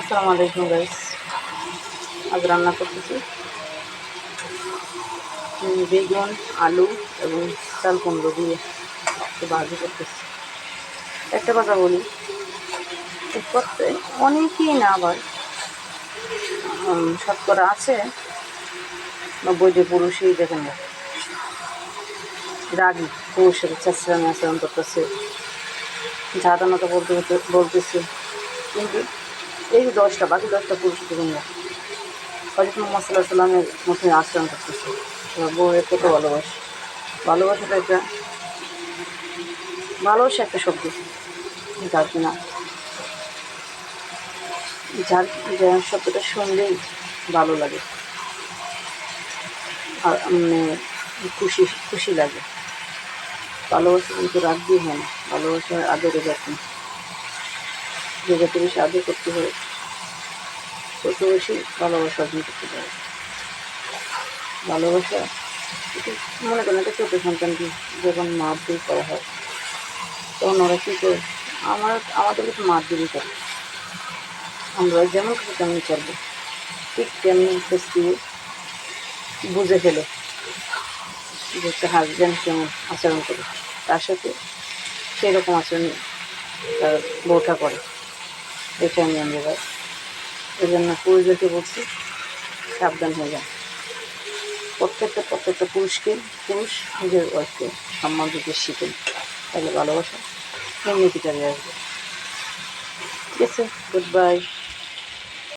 আসসালামু আলাইকুম গাইস। আজ রান্না করতেছি বেগুন, আলু এবং চাল কুমড়ো দিয়ে একটু ভাজি করতেছি। একটা কথা বলি, করতে অনেকেই না, আবার শতকরা আছে 90টি পুরুষই দেখেন না রাগি, পুরুষের চেঁচড়ামি আচরণ করতেছে, ঝাঁটানোটা বলতেছে, কিন্তু এই যে বাকি 10টা পুরুষ দেখেন না হযরত মুহাম্মদ সাল্লাল্লাহু আলাইহি সাল্লামের মতন আচরণ করতেছে। বউয়ের কত ভালোবাসাটা একটা ভালোবাসা একটা শব্দ, যার কিনা যার শব্দটা শুনলেই ভালো লাগে, আর মানে খুশি খুশি লাগে। ভালোবাসা কিন্তু রাগ দিয়ে হয় না, ভালোবাসার আদরে যত্ন, যে যত বেশি আদর করতে হয় তত বেশি ভালোবাসা অর্জন করতে পারে। ভালোবাসা একটু মনে করেন একটা ছোটো সন্তানকে যখন মারধর করা হয় তখন ওরা কী করে, আমাদের একটু মারধরই করে, আমরা যেমন কিছু তেমনি চলবো, ঠিক তেমনি স্ত্রী বুঝে ফেলে যে একটা হাজব্যান্ড কেমন আচরণ করে, তার সাথে সেই রকম আচরণ তার বউটা করে। এটাই আমি জানতে পারি। এই জন্য পুরুষদেরকে বলছি, সাবধান হয়ে যায়। প্রত্যেকটা পুরুষ নিজের ওয়াইফকে সম্মান দিতে শিখেন, তাহলে ভালোবাসা এমনি কি চলে আসবে। ঠিক আছে, গুড বাই।